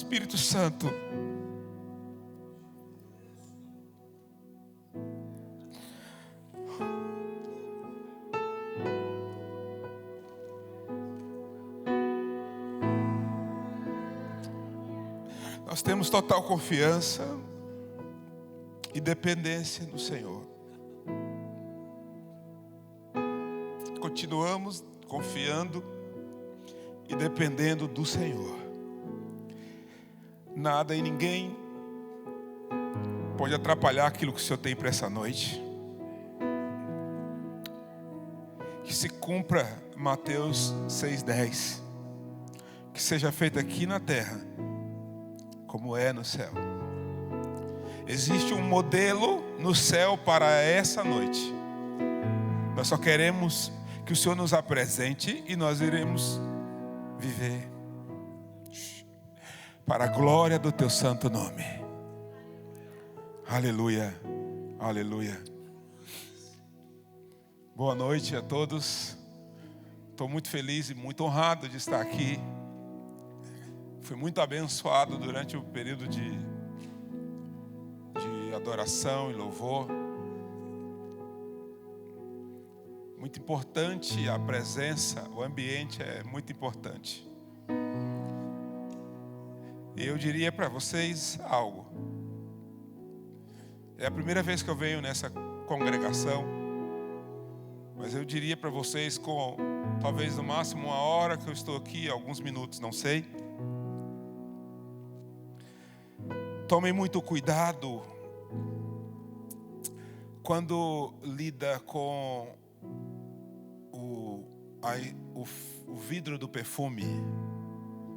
Espírito Santo. Nós temos total confiança e dependência no Senhor. Continuamos confiando e dependendo do Senhor. Nada e ninguém pode atrapalhar aquilo que o Senhor tem para essa noite. Que se cumpra Mateus 6,10. Que seja feito aqui na terra como é no céu. Existe um modelo no céu para essa noite. Nós só queremos que o Senhor nos apresente e nós iremos viver para a glória do teu santo nome. Aleluia, aleluia. Boa noite a todos. Estou muito feliz e muito honrado de estar aqui. Fui muito abençoado durante o período de adoração e louvor. Muito importante a presença, o ambiente é muito importante. E eu diria para vocês algo. É a primeira vez que eu venho nessa congregação, mas eu diria para vocês, com talvez no máximo 1 hora que eu estou aqui, alguns minutos, não sei. Tomem muito cuidado quando lida com o vidro do perfume.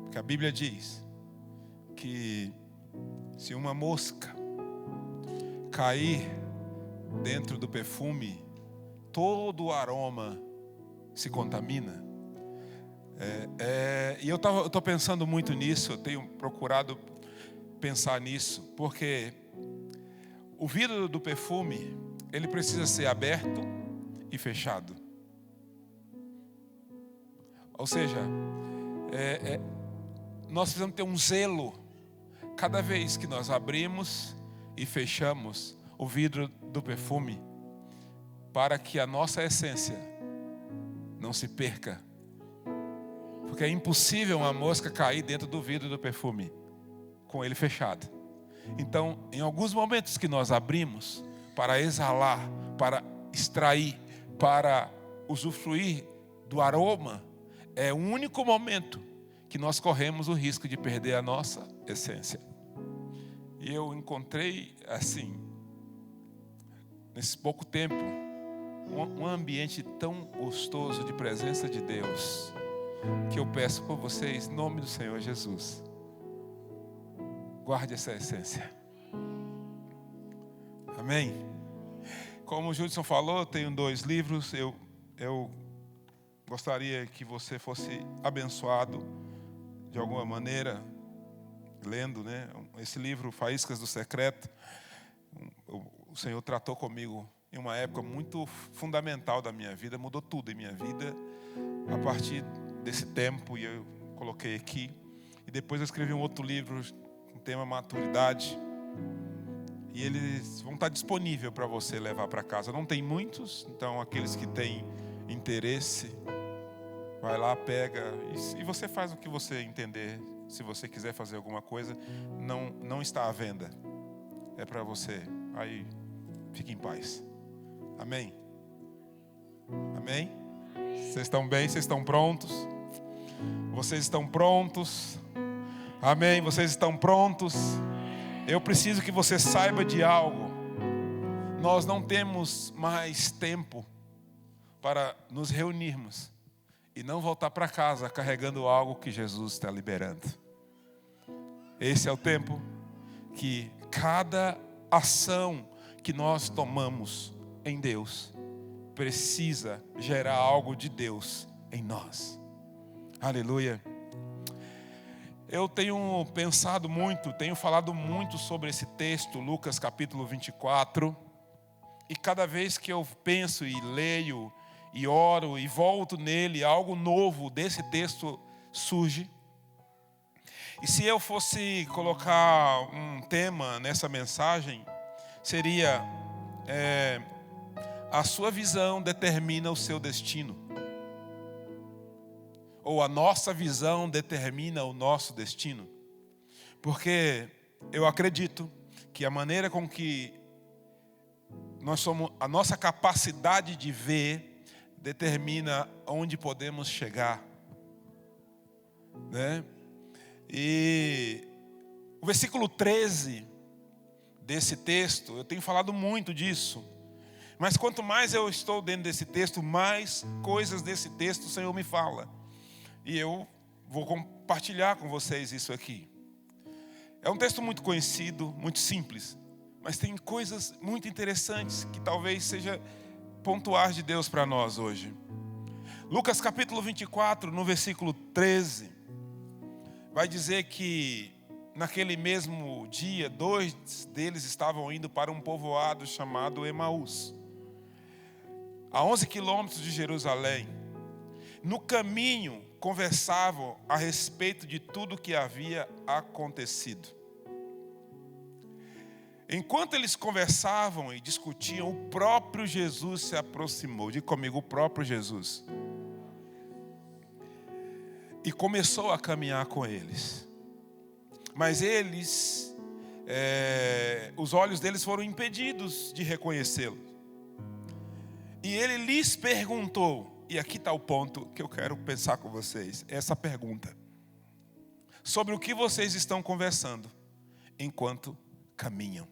Porque a Bíblia diz que se uma mosca cair dentro do perfume, todo o aroma se contamina. E eu estou pensando muito nisso, eu tenho procurado pensar nisso, porque o vidro do perfume, ele precisa ser aberto e fechado. Ou seja, nós precisamos ter um zelo cada vez que nós abrimos e fechamos o vidro do perfume, para que a nossa essência não se perca. Porque é impossível uma mosca cair dentro do vidro do perfume com ele fechado. Então, em alguns momentos que nós abrimos para exalar, para extrair, para usufruir do aroma, é o único momento que nós corremos o risco de perder a nossa essência. E eu encontrei, assim, nesse pouco tempo, um ambiente tão gostoso de presença de Deus, que eu peço por vocês, em nome do Senhor Jesus, guarde essa essência. Amém? Como o Judson falou, eu tenho 2 livros. Eu gostaria que você fosse abençoado de alguma maneira, lendo, né? Esse livro, Faíscas do Secreto. O Senhor tratou comigo em uma época muito fundamental da minha vida, mudou tudo em minha vida a partir desse tempo, e eu coloquei aqui. E depois eu escrevi um outro livro com o tema maturidade, e eles vão estar disponíveis para você levar para casa. Não tem muitos, então aqueles que têm interesse, vai lá, pega, e você faz o que você entender. Se você quiser fazer alguma coisa, não está à venda, é para você. Aí fique em paz. Amém? Amém? Vocês estão bem? Vocês estão prontos? Vocês estão prontos? Amém? Vocês estão prontos? Eu preciso que você saiba de algo. Nós não temos mais tempo para nos reunirmos e não voltar para casa carregando algo que Jesus está liberando. Esse é o tempo que cada ação que nós tomamos em Deus precisa gerar algo de Deus em nós. Aleluia. Eu tenho pensado muito, tenho falado muito sobre esse texto, Lucas capítulo 24. E cada vez que eu penso e leio e oro e volto nele, algo novo desse texto surge. E se eu fosse colocar um tema nessa mensagem, seria a sua visão determina o seu destino. Ou a nossa visão determina o nosso destino. Porque eu acredito que a maneira com que nós somos, a nossa capacidade de ver determina onde podemos chegar, né? E o versículo 13 desse texto, eu tenho falado muito disso, mas quanto mais eu estou dentro desse texto, mais coisas desse texto o Senhor me fala. E eu vou compartilhar com vocês isso aqui. É um texto muito conhecido, muito simples, mas tem coisas muito interessantes que talvez seja pontuais de Deus para nós hoje. Lucas capítulo 24, no versículo 13, vai dizer que naquele mesmo dia, 2 deles estavam indo para um povoado chamado Emaús, a 11 quilômetros de Jerusalém. No caminho, conversavam a respeito de tudo que havia acontecido. Enquanto eles conversavam e discutiam, o próprio Jesus se aproximou. Diga comigo, o próprio Jesus. E começou a caminhar com eles. Mas eles, os olhos deles foram impedidos de reconhecê-lo. E ele lhes perguntou, e aqui está o ponto que eu quero pensar com vocês, essa pergunta. Sobre o que vocês estão conversando enquanto caminham?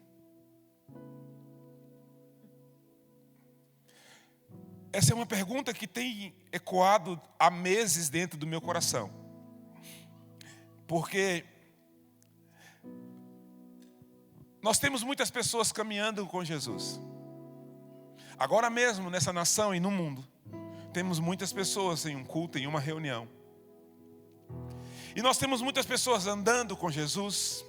Essa é uma pergunta que tem ecoado há meses dentro do meu coração. Porque nós temos muitas pessoas caminhando com Jesus. Agora mesmo, nessa nação e no mundo, temos muitas pessoas em um culto, em uma reunião. E nós temos muitas pessoas andando com Jesus.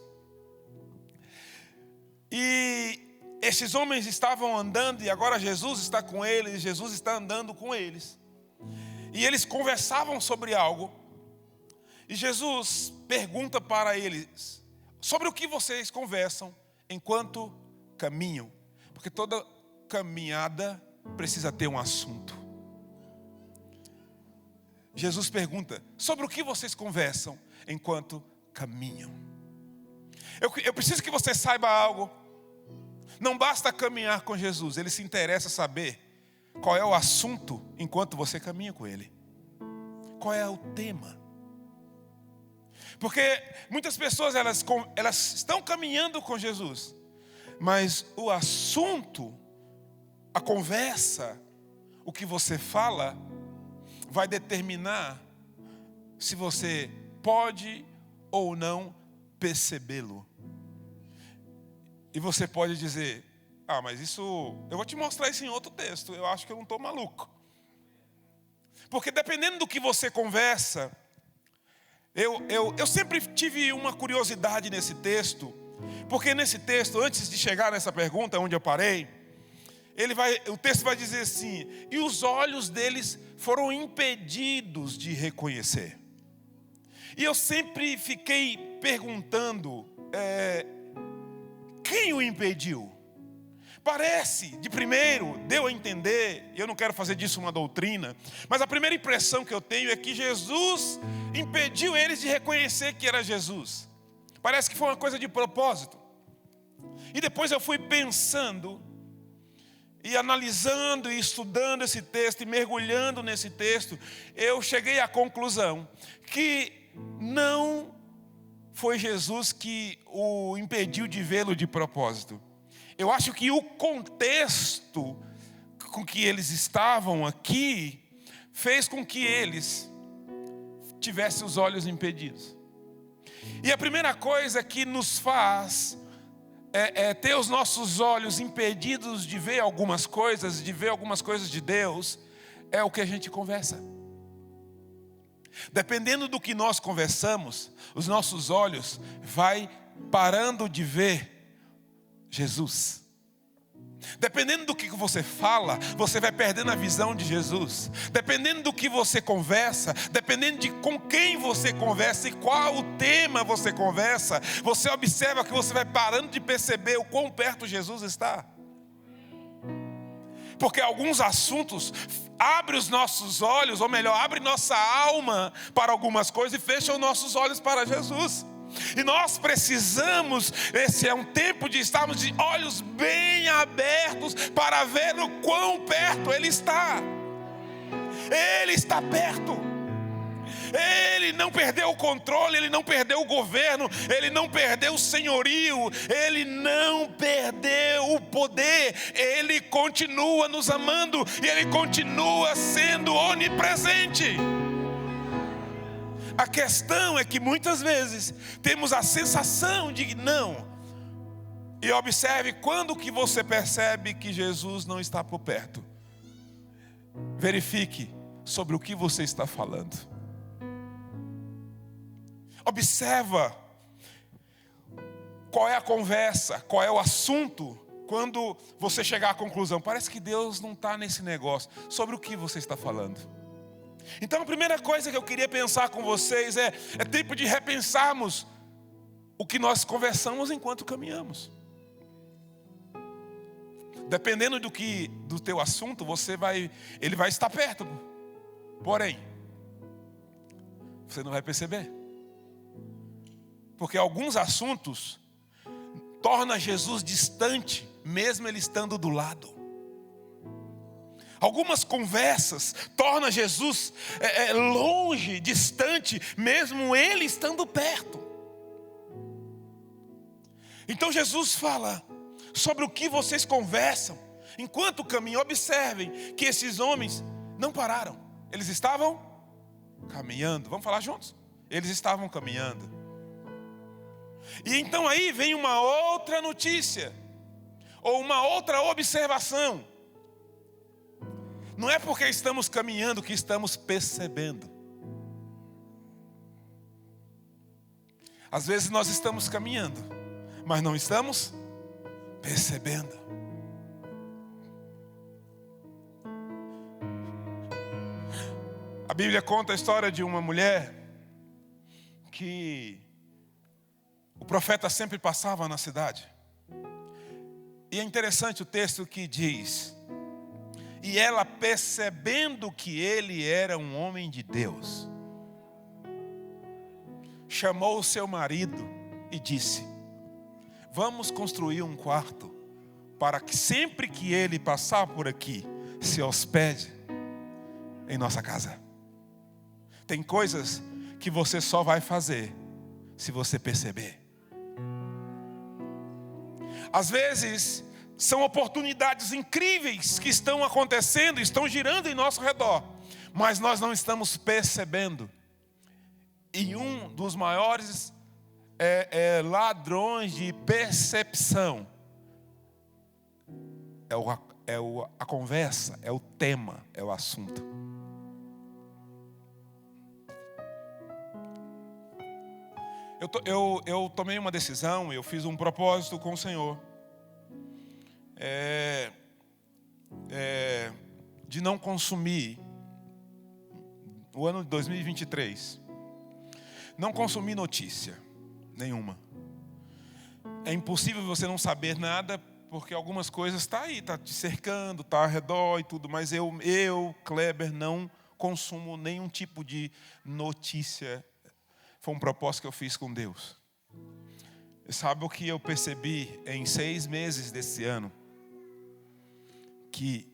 E esses homens estavam andando e agora Jesus está com eles, e Jesus está andando com eles. E eles conversavam sobre algo. E Jesus pergunta para eles, sobre o que vocês conversam enquanto caminham? Porque toda caminhada precisa ter um assunto. Jesus pergunta, sobre o que vocês conversam enquanto caminham? Eu preciso que você saiba algo. Não basta caminhar com Jesus, Ele se interessa saber qual é o assunto enquanto você caminha com Ele. Qual é o tema? Porque muitas pessoas elas estão caminhando com Jesus, mas o assunto, a conversa, o que você fala, vai determinar se você pode ou não percebê-lo. E você pode dizer, mas isso, eu vou te mostrar isso em outro texto, eu acho que eu não estou maluco. Porque dependendo do que você conversa, eu sempre tive uma curiosidade nesse texto, porque nesse texto, antes de chegar nessa pergunta onde eu parei, o texto vai dizer assim, e os olhos deles foram impedidos de reconhecer. E eu sempre fiquei perguntando, quem o impediu? Parece, de primeiro, deu a entender, eu não quero fazer disso uma doutrina, mas a primeira impressão que eu tenho é que Jesus impediu eles de reconhecer que era Jesus. Parece que foi uma coisa de propósito. E depois eu fui pensando, e analisando, e estudando esse texto, e mergulhando nesse texto, eu cheguei à conclusão que não foi Jesus que o impediu de vê-lo de propósito. Eu acho que o contexto com que eles estavam aqui fez com que eles tivessem os olhos impedidos. E a primeira coisa que nos faz ter os nossos olhos impedidos de ver algumas coisas, de Deus, é o que a gente conversa. Dependendo do que nós conversamos, os nossos olhos vai parando de ver Jesus. Dependendo do que você fala, você vai perdendo a visão de Jesus. Dependendo do que você conversa, dependendo de com quem você conversa e qual o tema você conversa, você observa que você vai parando de perceber o quão perto Jesus está. Porque alguns assuntos abrem os nossos olhos, ou melhor, abrem nossa alma para algumas coisas e fecham nossos olhos para Jesus. E nós precisamos, esse é um tempo de estarmos de olhos bem abertos para ver o quão perto Ele está. Ele está perto. Ele não perdeu o controle, Ele não perdeu o governo, Ele não perdeu o senhorio, Ele não perdeu o poder. Ele continua nos amando e Ele continua sendo onipresente. A questão é que muitas vezes temos a sensação de não. E observe quando que você percebe que Jesus não está por perto. Verifique sobre o que você está falando. Observa qual é a conversa, qual é o assunto. Quando você chegar à conclusão, parece que Deus não está nesse negócio. Sobre o que você está falando? Então a primeira coisa que eu queria pensar com vocês é tempo de repensarmos o que nós conversamos enquanto caminhamos. Dependendo do teu assunto, ele vai estar perto. Porém, você não vai perceber. Porque alguns assuntos tornam Jesus distante, mesmo Ele estando do lado. Algumas conversas tornam Jesus longe, distante, mesmo Ele estando perto. Então Jesus fala sobre o que vocês conversam enquanto caminham. Observem que esses homens não pararam. Eles estavam caminhando. Vamos falar juntos? Eles estavam caminhando. E então aí vem uma outra notícia, ou uma outra observação. Não é porque estamos caminhando que estamos percebendo. Às vezes nós estamos caminhando, mas não estamos percebendo. A Bíblia conta a história de uma mulher que o profeta sempre passava na cidade. E é interessante o texto que diz: e ela, percebendo que ele era um homem de Deus, chamou o seu marido e disse: vamos construir um quarto, para que sempre que ele passar por aqui, se hospede em nossa casa. Tem coisas que você só vai fazer se você perceber. Às vezes são oportunidades incríveis que estão acontecendo, estão girando em nosso redor, mas nós não estamos percebendo. E um dos maiores ladrões de percepção a conversa, é o tema, é o assunto. Eu tomei uma decisão, eu fiz um propósito com o Senhor. De não consumir, o ano de 2023, não consumir notícia nenhuma. É impossível você não saber nada, porque algumas coisas estão aí, está te cercando, está ao redor e tudo, mas eu, Kleber, não consumo nenhum tipo de notícia. Foi um propósito que eu fiz com Deus. E sabe o que eu percebi em 6 meses desse ano? Que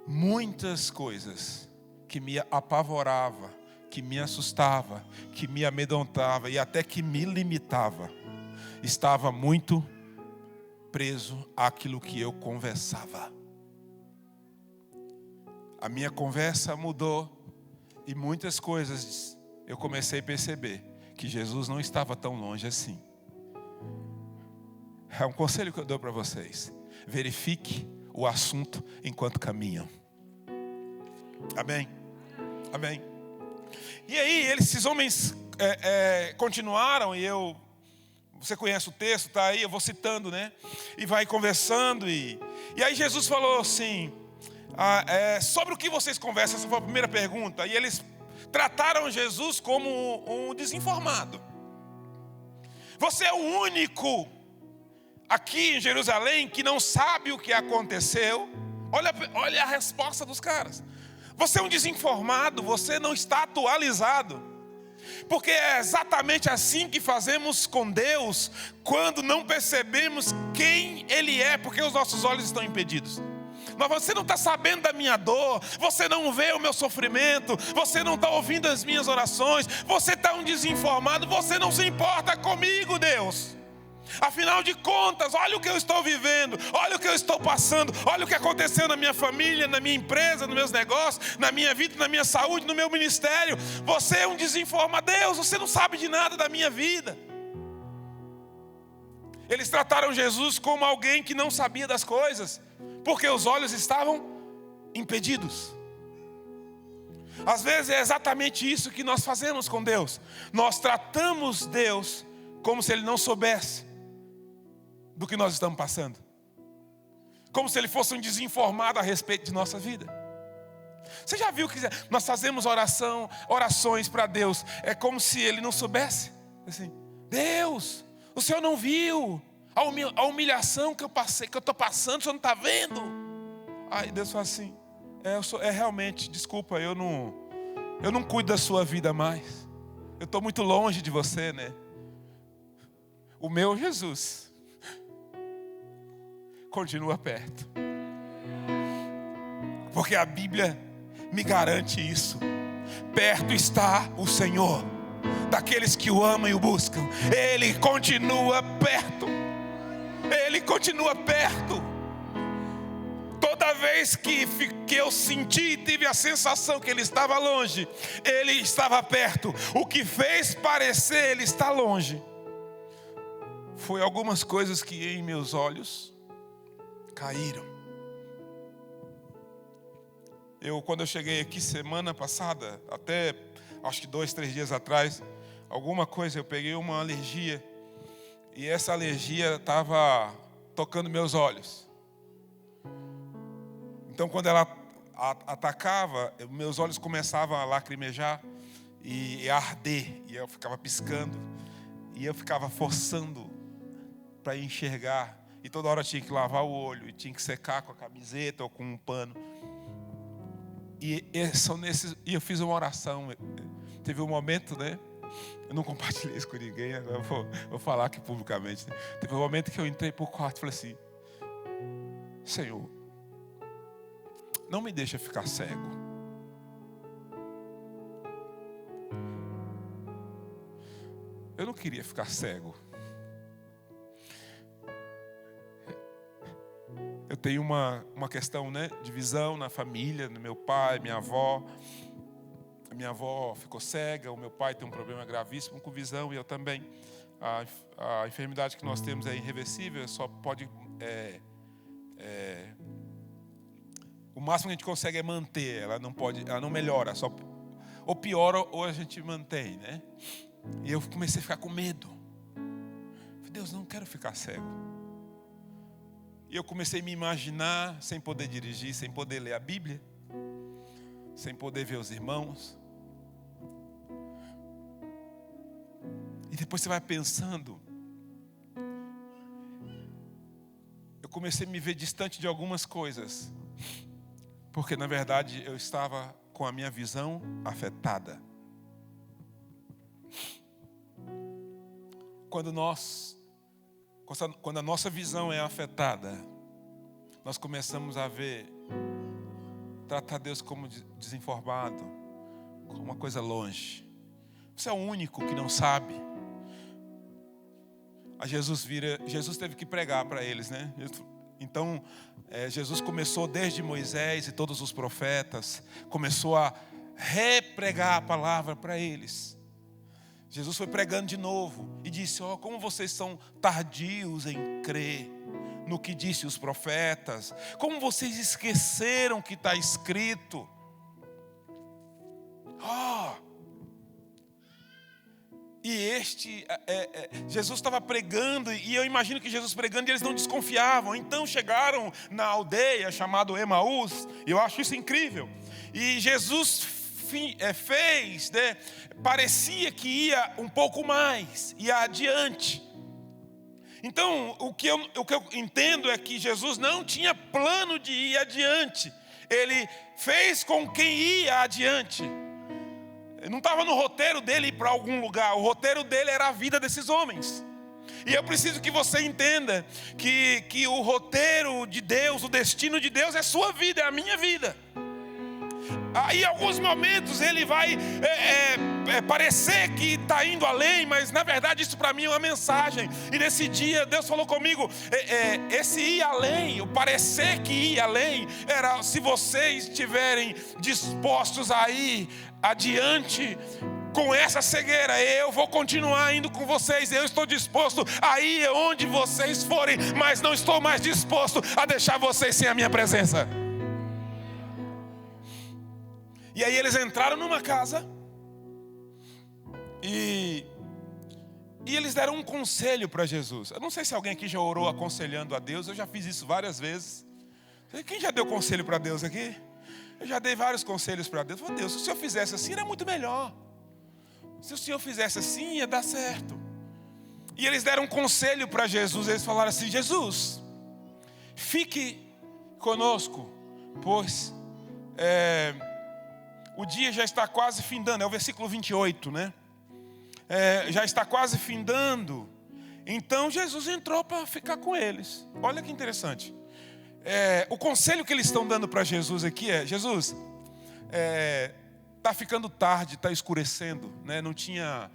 muitas coisas que me apavorava, que me assustava, que me amedrontava e até que me limitava, estava muito preso àquilo que eu conversava. A minha conversa mudou e muitas coisas eu comecei a perceber que Jesus não estava tão longe assim. É um conselho que eu dou para vocês: verifique o assunto enquanto caminham. Amém? Amém. E aí esses homens continuaram, e você conhece o texto, está aí, eu vou citando, né? E vai conversando, e E aí Jesus falou assim, sobre o que vocês conversam? Essa foi a primeira pergunta. E eles trataram Jesus como um desinformado. Você é o único aqui em Jerusalém que não sabe o que aconteceu. Olha a resposta dos caras. Você é um desinformado, você não está atualizado. Porque é exatamente assim que fazemos com Deus quando não percebemos quem Ele é, porque os nossos olhos estão impedidos. Mas você não está sabendo da minha dor, você não vê o meu sofrimento, você não está ouvindo as minhas orações, você está um desinformado, você não se importa comigo, Deus. Afinal de contas, olha o que eu estou vivendo, olha o que eu estou passando, olha o que aconteceu na minha família, na minha empresa, nos meus negócios, na minha vida, na minha saúde, no meu ministério. Você é um desinformado, Deus, você não sabe de nada da minha vida. Eles trataram Jesus como alguém que não sabia das coisas, porque os olhos estavam impedidos. Às vezes é exatamente isso que nós fazemos com Deus. Nós tratamos Deus como se Ele não soubesse do que nós estamos passando, como se Ele fosse um desinformado a respeito de nossa vida. Você já viu que nós fazemos orações para Deus, é como se Ele não soubesse? Assim, Deus, o Senhor não viu a humilhação que eu passei, que eu estou passando, o Senhor não está vendo? Aí Deus fala assim, realmente, desculpa, eu não cuido da sua vida mais, eu estou muito longe de você, né? O meu Jesus continua perto, porque a Bíblia me garante isso. Perto está o Senhor daqueles que o amam e o buscam. Ele continua perto. Ele continua perto. Toda vez que eu senti e tive a sensação que Ele estava longe, Ele estava perto. O que fez parecer Ele está longe foi algumas coisas que em meus olhos caíram. Quando eu cheguei aqui semana passada, até acho que 2, 3 dias atrás, eu peguei uma alergia, e essa alergia estava tocando meus olhos. Então quando ela atacava, meus olhos começavam a lacrimejar e a arder, e eu ficava piscando, e eu ficava forçando para enxergar, e toda hora eu tinha que lavar o olho, e tinha que secar com a camiseta ou com um pano. E eu fiz uma oração. Teve um momento, né? Eu não compartilhei isso com ninguém, agora eu vou falar aqui publicamente, né? Teve um momento que eu entrei para o quarto e falei assim, Senhor, não me deixa ficar cego. Eu não queria ficar cego. Eu tenho uma questão, né, de visão na família, no meu pai, minha avó. A minha avó ficou cega, o meu pai tem um problema gravíssimo com visão, e eu também. A enfermidade que nós temos é irreversível, só pode... o máximo que a gente consegue é manter, ela não melhora, só, ou piora ou a gente mantém, né? E eu comecei a ficar com medo. Falei, Deus, não quero ficar cego. E eu comecei a me imaginar sem poder dirigir, sem poder ler a Bíblia, sem poder ver os irmãos. E depois você vai pensando. Eu comecei a me ver distante de algumas coisas, porque na verdade eu estava com a minha visão afetada. Quando a nossa visão é afetada, nós começamos a tratar Deus como desinformado, como uma coisa longe. Você é o único que não sabe. Jesus teve que pregar para eles, né? Então, Jesus começou desde Moisés e todos os profetas, começou a repregar a palavra para eles. Jesus foi pregando de novo e disse, como vocês são tardios em crer no que disse os profetas, como vocês esqueceram que está escrito. Jesus estava pregando, e eu imagino que Jesus pregando, e eles não desconfiavam. Então chegaram na aldeia chamada Emaús, e eu acho isso incrível. E Jesus fez, né, parecia que ia um pouco mais, ia adiante. Então o que eu entendo é que Jesus não tinha plano de ir adiante. Ele fez com quem ia adiante. Não estava no roteiro dele ir para algum lugar. O roteiro dele era a vida desses homens. E eu preciso que você entenda que o roteiro de Deus, o destino de Deus é a sua vida, é a minha vida. Aí em alguns momentos ele vai parecer que está indo além, mas na verdade isso para mim é uma mensagem. E nesse dia Deus falou comigo, esse ir além, o parecer que ir além, era se vocês estiverem dispostos a ir adiante com essa cegueira, eu vou continuar indo com vocês. Eu estou disposto a ir onde vocês forem, mas não estou mais disposto a deixar vocês sem a minha presença. E aí eles entraram numa casa e eles deram um conselho para Jesus. Eu não sei se alguém aqui já orou aconselhando a Deus. Eu já fiz isso várias vezes. Quem já deu conselho para Deus aqui? Eu já dei vários conselhos para Deus. Falei, Deus, se o Senhor fizesse assim, era muito melhor. Se o Senhor fizesse assim, ia dar certo. E eles deram um conselho para Jesus. Eles falaram assim, Jesus, fique conosco, pois o dia já está quase findando. É o versículo 28, né? Já está quase findando. Então Jesus entrou para ficar com eles. Olha que interessante. O conselho que eles estão dando para Jesus aqui é: Jesus, está ficando tarde, está escurecendo, né? Não tinha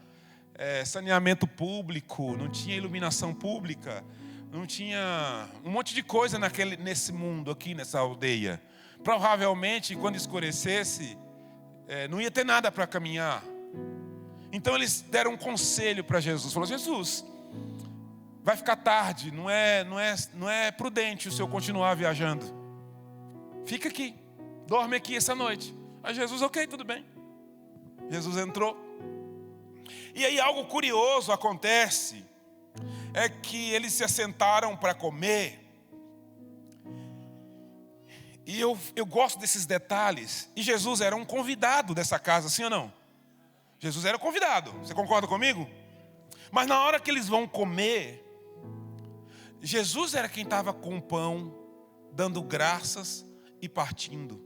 saneamento público, não tinha iluminação pública, não tinha um monte de coisa nesse mundo aqui, nessa aldeia. Provavelmente quando escurecesse, não ia ter nada para caminhar. Então eles deram um conselho para Jesus. Falaram, Jesus, vai ficar tarde, não é prudente o senhor continuar viajando. Fica aqui, dorme aqui essa noite. Aí Jesus, ok, tudo bem. Jesus entrou. E aí algo curioso acontece. É que eles se assentaram para comer. E eu gosto desses detalhes. E Jesus era um convidado dessa casa, sim ou não? Jesus era convidado, você concorda comigo? Mas na hora que eles vão comer, Jesus era quem estava com o pão, dando graças e partindo.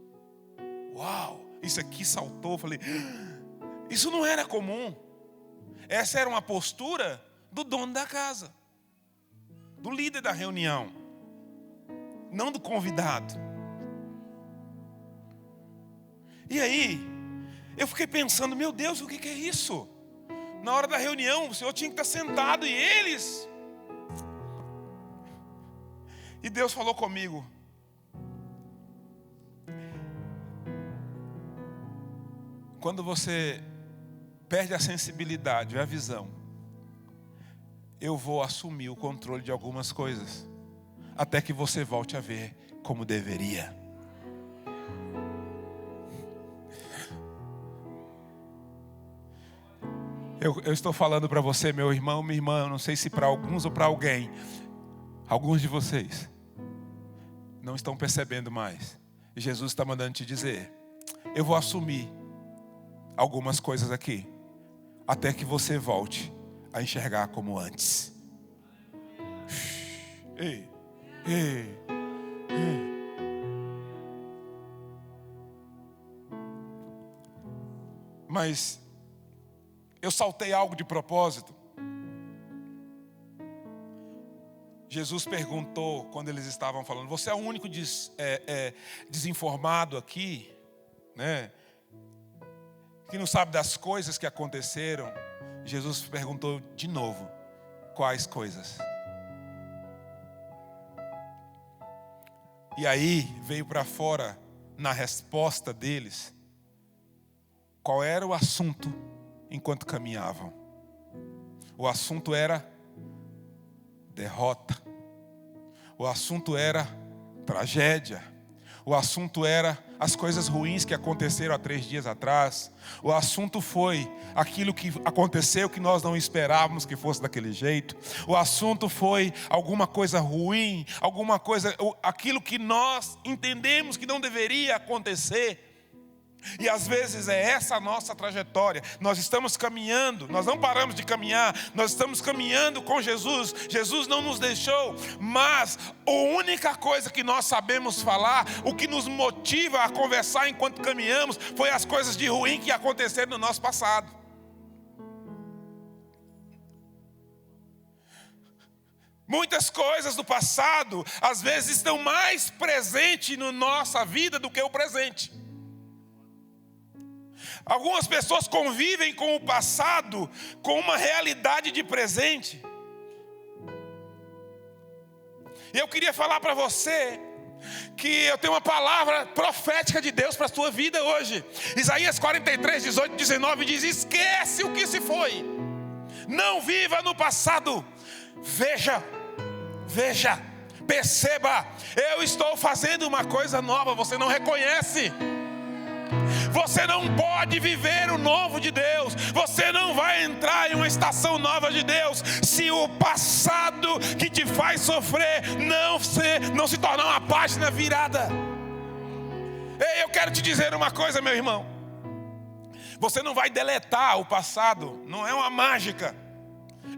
Uau, isso aqui saltou, eu falei, isso não era comum. Essa era uma postura do dono da casa, do líder da reunião, não do convidado. E aí, eu fiquei pensando, meu Deus, o que é isso? Na hora da reunião, o Senhor tinha que estar sentado e eles... E Deus falou comigo, quando você perde a sensibilidade, a visão, eu vou assumir o controle de algumas coisas, até que você volte a ver como deveria. Eu estou falando para você, meu irmão, minha irmã, não sei se para alguns ou para alguém, alguns de vocês não estão percebendo mais. Jesus está mandando te dizer, eu vou assumir algumas coisas aqui, até que você volte a enxergar como antes. Ei. Mas eu saltei algo de propósito. Jesus perguntou quando eles estavam falando, você é o único desinformado aqui, né? Que não sabe das coisas que aconteceram. Jesus perguntou de novo, quais coisas? E aí veio para fora, na resposta deles, qual era o assunto enquanto caminhavam. O assunto era derrota. O assunto era tragédia. O assunto era as coisas ruins que aconteceram há 3 dias atrás. O assunto foi aquilo que aconteceu que nós não esperávamos que fosse daquele jeito. O assunto foi alguma coisa ruim, alguma coisa, aquilo que nós entendemos que não deveria acontecer. E às vezes é essa a nossa trajetória. Nós estamos caminhando, nós não paramos de caminhar, nós estamos caminhando com Jesus. Jesus não nos deixou, mas a única coisa que nós sabemos falar, o que nos motiva a conversar enquanto caminhamos, foi as coisas de ruim que aconteceram no nosso passado. Muitas coisas do passado, às vezes, estão mais presentes na nossa vida do que o presente. Algumas pessoas convivem com o passado com uma realidade de presente. E eu queria falar para você que eu tenho uma palavra profética de Deus para a sua vida hoje. Isaías 43, 18, 19 diz: esquece o que se foi, não viva no passado. Veja, perceba, eu estou fazendo uma coisa nova, você não reconhece. Você não pode viver o novo de Deus. Você não vai entrar em uma estação nova de Deus se o passado que te faz sofrer não se tornar uma página virada. Ei, eu quero te dizer uma coisa, meu irmão. Você não vai deletar o passado. Não é uma mágica.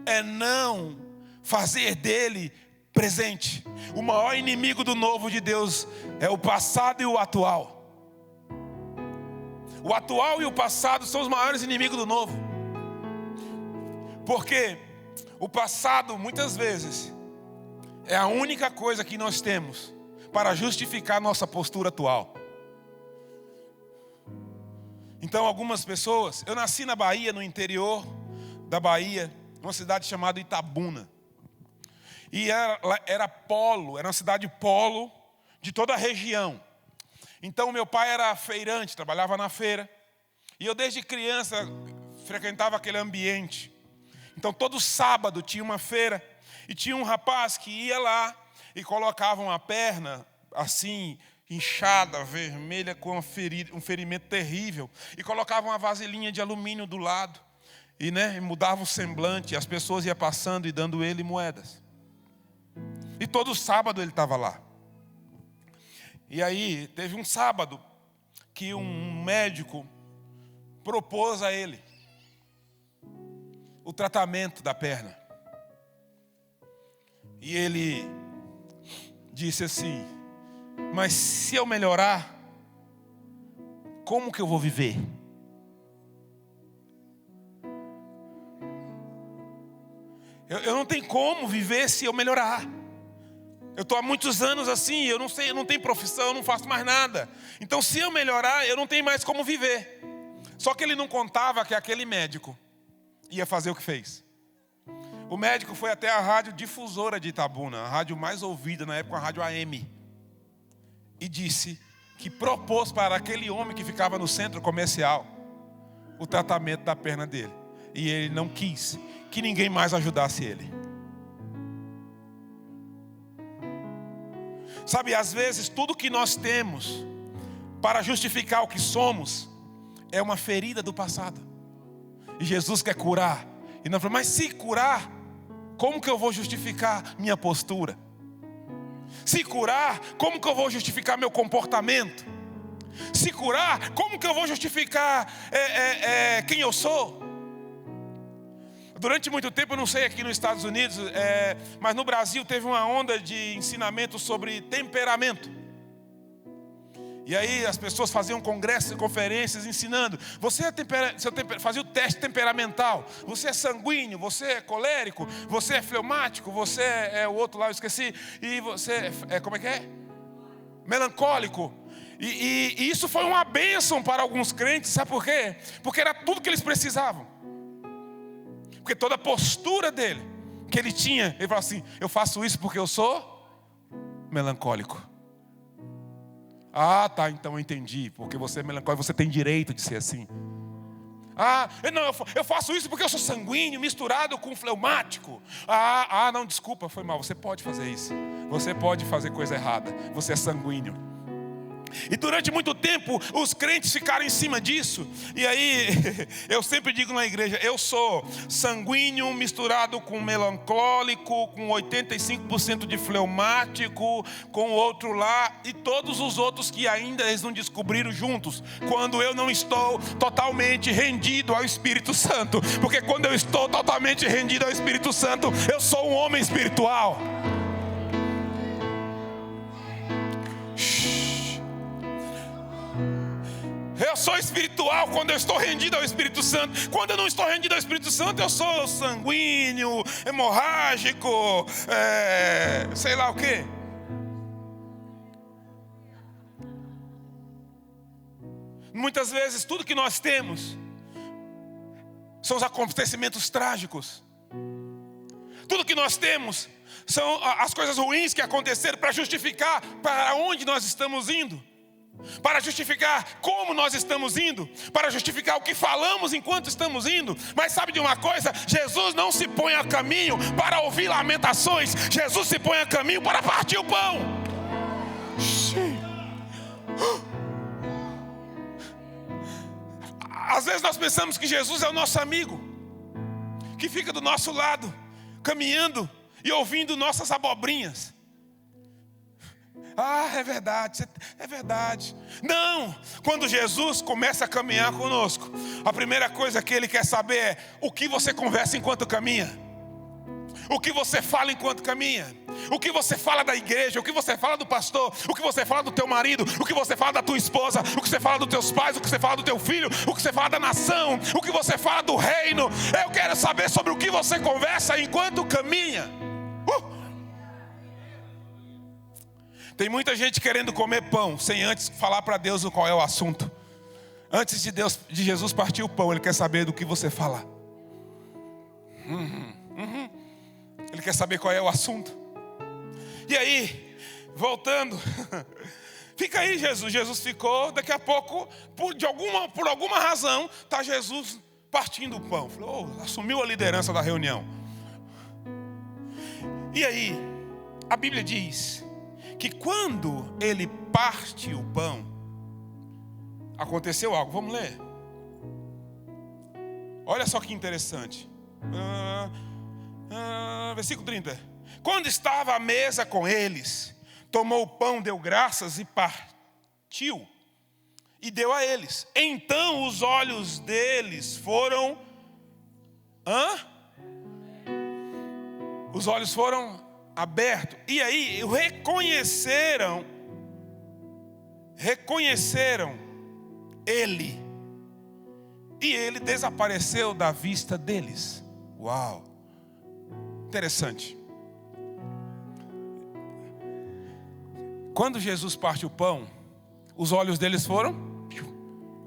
É não fazer dele presente. O maior inimigo do novo de Deus é o passado e o atual. O atual e o passado são os maiores inimigos do novo. Porque o passado, muitas vezes, é a única coisa que nós temos para justificar nossa postura atual. Então, algumas pessoas... Eu nasci na Bahia, no interior da Bahia, numa cidade chamada Itabuna. E era uma cidade polo de toda a região. Então meu pai era feirante, trabalhava na feira. E eu desde criança frequentava aquele ambiente. Então todo sábado tinha uma feira. E tinha um rapaz que ia lá e colocava uma perna assim, inchada, vermelha, com um ferimento terrível. E colocava uma vasilhinha de alumínio do lado. E mudava o semblante. E as pessoas iam passando e dando ele moedas. E todo sábado ele estava lá. E aí, teve um sábado que um médico propôs a ele o tratamento da perna. E ele disse assim: mas se eu melhorar, como que eu vou viver? Eu não tenho como viver se eu melhorar. Eu estou há muitos anos assim, eu não sei, eu não tenho profissão, eu não faço mais nada. Então se eu melhorar, eu não tenho mais como viver. Só que ele não contava que aquele médico ia fazer o que fez. O médico foi até a rádio difusora de Itabuna, a rádio mais ouvida na época, a rádio AM. E disse que propôs para aquele homem que ficava no centro comercial o tratamento da perna dele. E ele não quis que ninguém mais ajudasse ele. Sabe, às vezes tudo que nós temos para justificar o que somos é uma ferida do passado. E Jesus quer curar. E nós falamos: mas se curar, como que eu vou justificar minha postura? Se curar, como que eu vou justificar meu comportamento? Se curar, como que eu vou justificar quem eu sou? Durante muito tempo, eu não sei aqui nos Estados Unidos, mas no Brasil teve uma onda de ensinamento sobre temperamento. E aí as pessoas faziam congressos e conferências ensinando. Você fazia o teste temperamental. Você é sanguíneo, você é colérico, você é fleumático, você é o outro lá, eu esqueci. E você como é que é? Melancólico. E isso foi uma bênção para alguns crentes, sabe por quê? Porque era tudo que eles precisavam. Porque toda a postura dele, que ele tinha, ele falou assim: eu faço isso porque eu sou melancólico. Ah, tá, então eu entendi. Porque você é melancólico, você tem direito de ser assim. Ah, não, eu faço isso porque eu sou sanguíneo, misturado com fleumático. Não, desculpa, foi mal. Você pode fazer isso. Você pode fazer coisa errada. Você é sanguíneo. E durante muito tempo os crentes ficaram em cima disso. E aí eu sempre digo na igreja: eu sou sanguíneo misturado com melancólico, com 85% de fleumático, com o outro lá, e todos os outros que ainda eles não descobriram juntos, quando eu não estou totalmente rendido ao Espírito Santo. Porque quando eu estou totalmente rendido ao Espírito Santo, eu sou um homem espiritual. Eu sou espiritual quando eu estou rendido ao Espírito Santo. Quando eu não estou rendido ao Espírito Santo, eu sou sanguíneo, hemorrágico, sei lá o quê. Muitas vezes tudo que nós temos são os acontecimentos trágicos. Tudo que nós temos são as coisas ruins que aconteceram para justificar para onde nós estamos indo, para justificar como nós estamos indo, para justificar o que falamos enquanto estamos indo. Mas sabe de uma coisa? Jesus não se põe a caminho para ouvir lamentações. Jesus se põe a caminho para partir o pão. Às vezes nós pensamos que Jesus é o nosso amigo, que fica do nosso lado, caminhando e ouvindo nossas abobrinhas. Ah, é verdade, é verdade. Não, quando Jesus começa a caminhar conosco, a primeira coisa que Ele quer saber é o que você conversa enquanto caminha, o que você fala enquanto caminha, o que você fala da igreja, o que você fala do pastor, o que você fala do teu marido, o que você fala da tua esposa, o que você fala dos teus pais, o que você fala do teu filho, o que você fala da nação, o que você fala do reino. Eu quero saber sobre o que você conversa enquanto caminha. Tem muita gente querendo comer pão sem antes falar para Deus qual é o assunto. Antes de Jesus partir o pão, Ele quer saber do que você fala. Ele quer saber qual é o assunto. E aí, voltando, fica aí Jesus. Jesus ficou, daqui a pouco, por alguma razão, está Jesus partindo o pão. Falou, assumiu a liderança da reunião. E aí, a Bíblia diz que quando Ele parte o pão, aconteceu algo. Vamos ler. Olha só que interessante. Versículo 30. Quando estava à mesa com eles, tomou o pão, deu graças e partiu, e deu a eles. Então os olhos deles foram... Os olhos foram abertos. E aí reconheceram Ele. E Ele desapareceu da vista deles. Uau! Interessante. Quando Jesus parte o pão, os olhos deles foram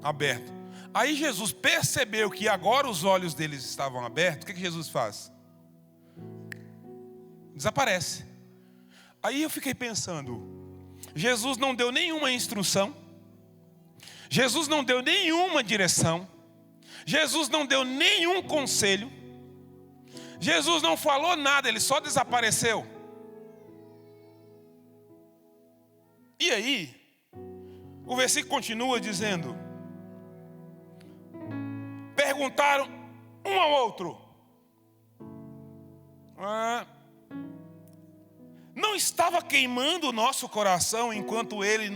abertos. Aí Jesus percebeu que agora os olhos deles estavam abertos. O que Jesus faz? Desaparece. Aí eu fiquei pensando, Jesus não deu nenhuma instrução, Jesus não deu nenhuma direção, Jesus não deu nenhum conselho, Jesus não falou nada, Ele só desapareceu. E aí, o versículo continua dizendo: perguntaram um ao outro: não estava queimando o nosso coração enquanto ele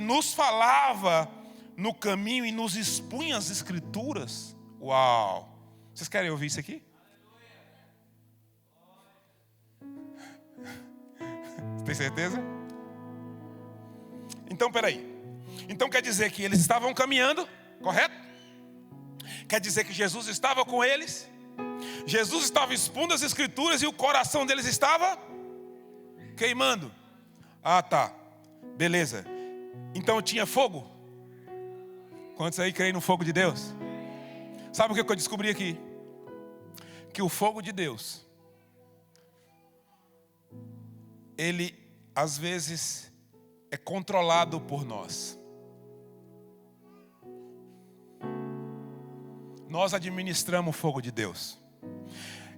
nos falava no caminho e nos expunha as escrituras? Uau! Vocês querem ouvir isso aqui? Tem certeza? Então, peraí. Então quer dizer que eles estavam caminhando, correto? Quer dizer que Jesus estava com eles? Jesus estava expondo as escrituras e o coração deles estava queimando. Ah, tá. Beleza. Então tinha fogo? Quantos aí creem no fogo de Deus? Sabe o que eu descobri aqui? Que o fogo de Deus, ele às vezes é controlado por nós. Nós administramos o fogo de Deus.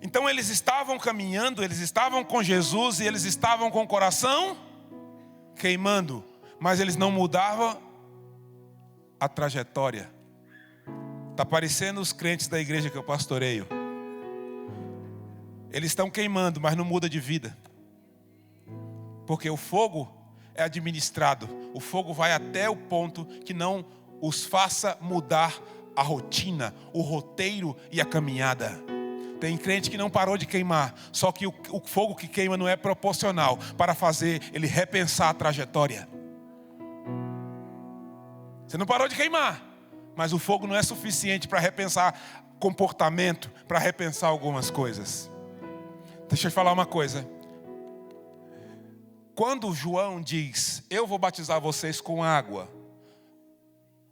Então eles estavam caminhando, eles estavam com Jesus e eles estavam com o coração queimando. mas eles não mudavam a trajetória. Está parecendo os crentes da igreja que eu pastoreio. Eles estão queimando, mas não muda de vida. Porque o fogo é administrado. O fogo vai até o ponto que não os faça mudar a rotina, o roteiro e a caminhada. Tem crente que não parou de queimar, só que o fogo que queima não é proporcional para fazer ele repensar a trajetória. Você não parou de queimar, mas o fogo não é suficiente para repensar comportamento, para repensar algumas coisas. Deixa eu te falar uma coisa. Quando João diz, eu vou batizar vocês com água,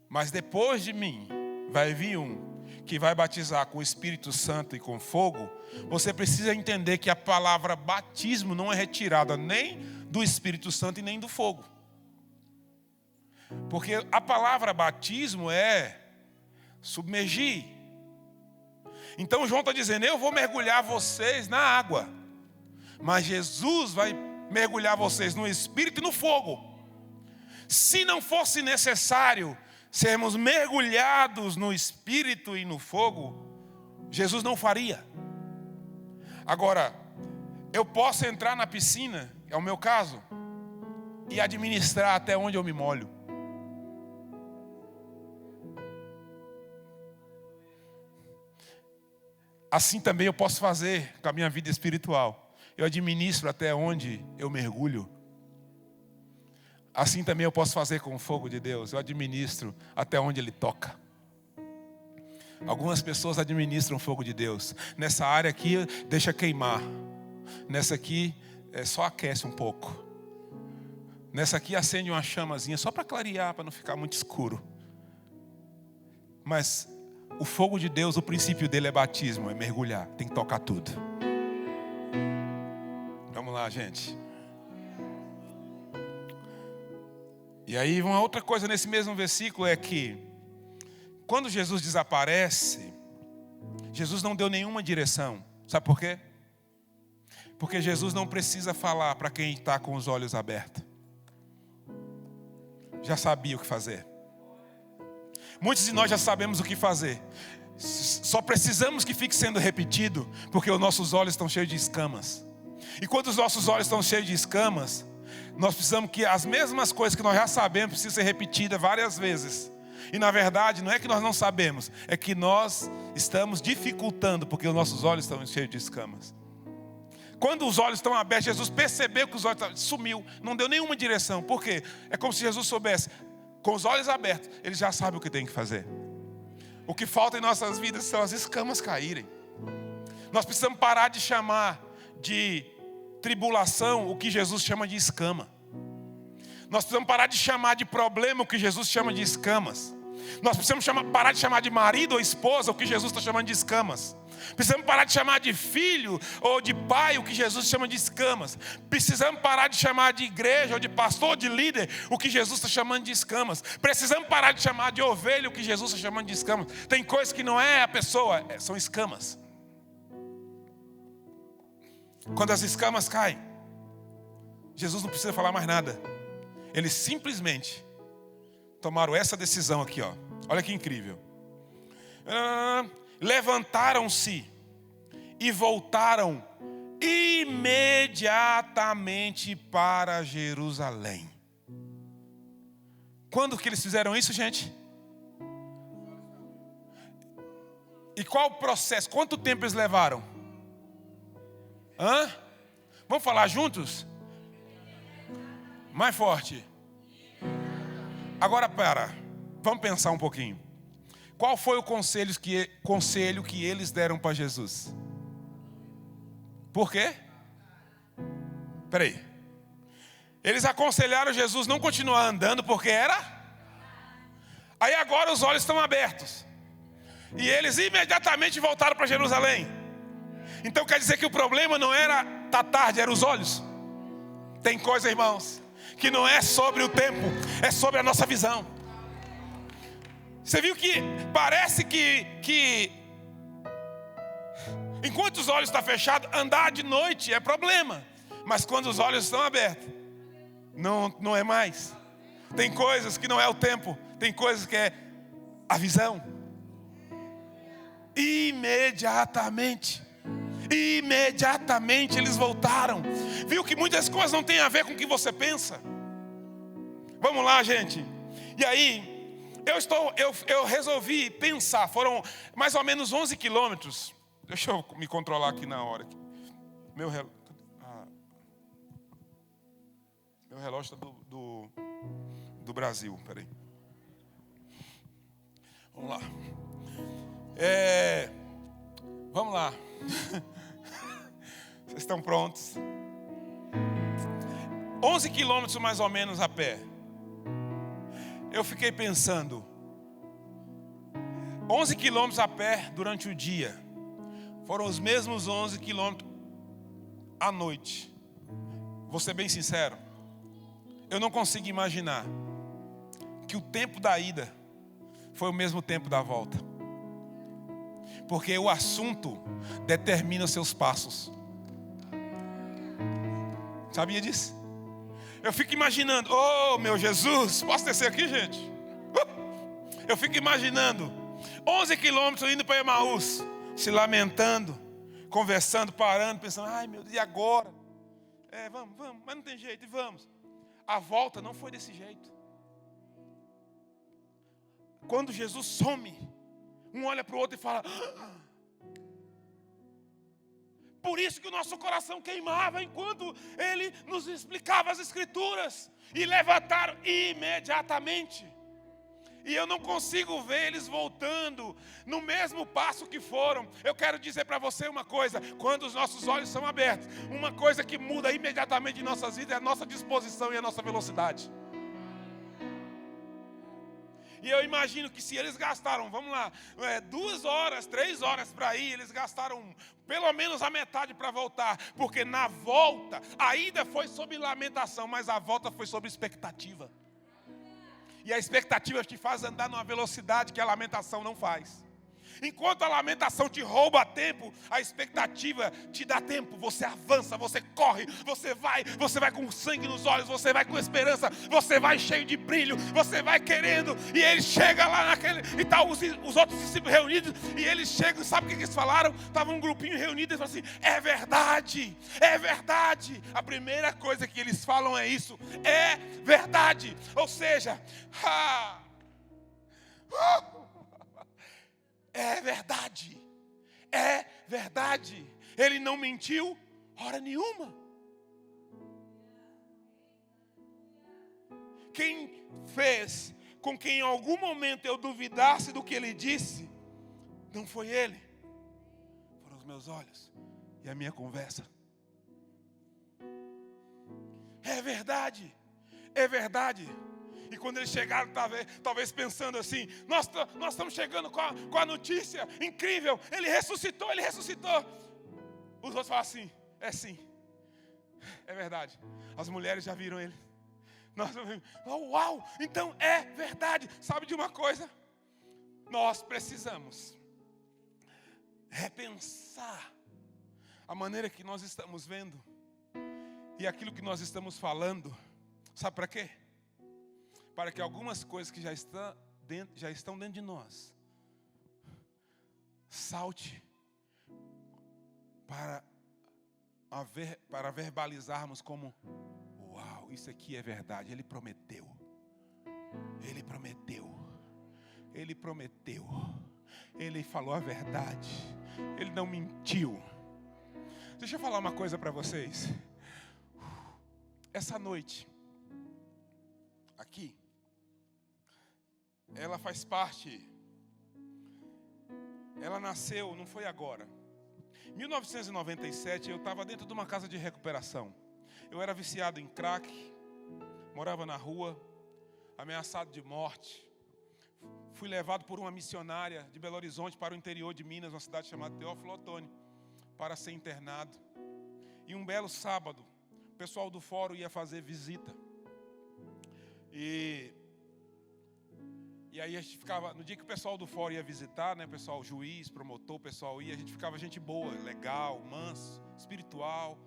mas depois de mim vai vir um que vai batizar com o Espírito Santo e com fogo, você precisa entender que a palavra batismo não é retirada nem do Espírito Santo e nem do fogo. Porque a palavra batismo é submergir. Então João está dizendo, eu vou mergulhar vocês na água, mas Jesus vai mergulhar vocês no Espírito e no fogo. Se não fosse necessário sermos mergulhados no Espírito e no fogo, Jesus não faria. Agora, eu posso entrar na piscina, é o meu caso, e administrar até onde eu me molho. Assim também eu posso fazer com a minha vida espiritual. Eu administro até onde eu mergulho. Assim também eu posso fazer com o fogo de Deus. Eu administro até onde Ele toca. Algumas pessoas administram o fogo de Deus. Nessa área aqui, deixa queimar. Nessa aqui, só aquece um pouco. Nessa aqui, acende uma chamazinha só para clarear, para não ficar muito escuro. Mas o fogo de Deus, o princípio dele é batismo, é mergulhar. Tem que tocar tudo. Vamos lá, gente. E aí uma outra coisa nesse mesmo versículo é que quando Jesus desaparece, Jesus não deu nenhuma direção. Sabe por quê? Porque Jesus não precisa falar para quem está com os olhos abertos. Já sabia o que fazer. Muitos de nós já sabemos o que fazer. Só precisamos que fique sendo repetido, porque os nossos olhos estão cheios de escamas. E quando os nossos olhos estão cheios de escamas, nós precisamos que as mesmas coisas que nós já sabemos precisam ser repetidas várias vezes. E na verdade não é que nós não sabemos, é que nós estamos dificultando, porque os nossos olhos estão cheios de escamas. Quando os olhos estão abertos, Jesus percebeu que os olhos sumiu, não deu nenhuma direção. Por quê? É como se Jesus soubesse, com os olhos abertos, ele já sabe o que tem que fazer. O que falta em nossas vidas são as escamas caírem. Nós precisamos parar de chamar de tribulação o que Jesus chama de escama. Nós precisamos parar de chamar de problema o que Jesus chama de escamas. Nós precisamos parar de chamar de marido ou esposa o que Jesus está chamando de escamas. Precisamos parar de chamar de filho ou de pai o que Jesus chama de escamas. Precisamos parar de chamar de igreja ou de pastor ou de líder o que Jesus está chamando de escamas. Precisamos parar de chamar de ovelha o que Jesus está chamando de escamas. Tem coisas que não é a pessoa, são escamas. Quando as escamas caem, Jesus não precisa falar mais nada. Eles simplesmente tomaram essa decisão aqui, ó. Olha que incrível. Levantaram-se e voltaram imediatamente para Jerusalém. Quando que eles fizeram isso, gente? E qual o processo? Quanto tempo eles levaram? Vamos falar juntos? Mais forte. Agora vamos pensar um pouquinho. Qual foi o conselho que eles deram para Jesus? Por quê? Peraí. Eles aconselharam Jesus não continuar andando porque era? Aí agora os olhos estão abertos. E eles imediatamente voltaram para Jerusalém. Então quer dizer que o problema não era tá tarde, era os olhos. Tem coisa, irmãos, que não é sobre o tempo, é sobre a nossa visão. Você viu que parece que enquanto os olhos estão fechados, andar de noite é problema. Mas quando os olhos estão abertos, não é mais. Tem coisas que não é o tempo, tem coisas que é a visão. Imediatamente eles voltaram. Viu que muitas coisas não têm a ver com o que você pensa. Vamos lá, gente. E aí, eu resolvi pensar. Foram mais ou menos 11 quilômetros. Deixa eu me controlar aqui na hora. Meu relógio está do Brasil. Peraí. Vamos lá. Vamos lá. Vocês estão prontos? 11 quilômetros mais ou menos a pé. Eu fiquei pensando, 11 quilômetros a pé durante o dia foram os mesmos 11 quilômetros à noite. Vou ser bem sincero, eu não consigo imaginar que o tempo da ida foi o mesmo tempo da volta. Porque o assunto determina os seus passos. Sabia disso? Eu fico imaginando, oh meu Jesus, posso descer aqui, gente? Eu fico imaginando 11 quilômetros indo para Emaús, se lamentando, conversando, parando, pensando, ai meu Deus, e agora? Vamos, mas não tem jeito, e vamos. A volta não foi desse jeito. Quando Jesus some, um olha para o outro e fala, por isso que o nosso coração queimava enquanto ele nos explicava as Escrituras. E levantaram imediatamente. E eu não consigo ver eles voltando no mesmo passo que foram. Eu quero dizer para você uma coisa: quando os nossos olhos são abertos, uma coisa que muda imediatamente em nossas vidas é a nossa disposição e a nossa velocidade. E eu imagino que se eles gastaram, vamos lá, 2 horas, 3 horas para ir, eles gastaram pelo menos a metade para voltar. Porque na volta, a ida foi sobre lamentação, mas a volta foi sobre expectativa. E a expectativa te faz andar numa velocidade que a lamentação não faz. Enquanto a lamentação te rouba tempo, a expectativa te dá tempo. Você avança, você corre, você vai com sangue nos olhos, você vai com esperança, você vai cheio de brilho, você vai querendo. E ele chega lá naquele, e tá os outros discípulos reunidos, e eles chegam, e sabe o que eles falaram? Estava um grupinho reunido, e eles falaram assim, é verdade, é verdade. A primeira coisa que eles falam é isso, é verdade. Ou seja, é verdade, é verdade. Ele não mentiu hora nenhuma. Quem fez com que em algum momento eu duvidasse do que ele disse, não foi ele, foram os meus olhos e a minha conversa. É verdade, é verdade. E quando eles chegaram, talvez pensando assim, nós estamos chegando com a notícia incrível, ele ressuscitou. Os outros falam assim, sim, é verdade. As mulheres já viram ele. Uau, então é verdade. Sabe de uma coisa? Nós precisamos repensar a maneira que nós estamos vendo e aquilo que nós estamos falando. Sabe para quê? Para que algumas coisas que já estão dentro de nós salte para verbalizarmos como, uau, isso aqui é verdade. Ele prometeu, ele falou a verdade, ele não mentiu. Deixa eu falar uma coisa para vocês. Essa noite aqui, ela faz parte, ela nasceu, não foi agora. Em 1997, eu estava dentro de uma casa de recuperação. Eu era viciado em crack, morava na rua, ameaçado de morte. Fui levado por uma missionária de Belo Horizonte para o interior de Minas, uma cidade chamada Teófilo Otoni, para ser internado. E um belo sábado, o pessoal do fórum ia fazer visita. E aí a gente ficava, no dia que o pessoal do fórum ia visitar, né, o pessoal, juiz, promotor, o pessoal ia, a gente ficava gente boa, legal, manso, espiritual,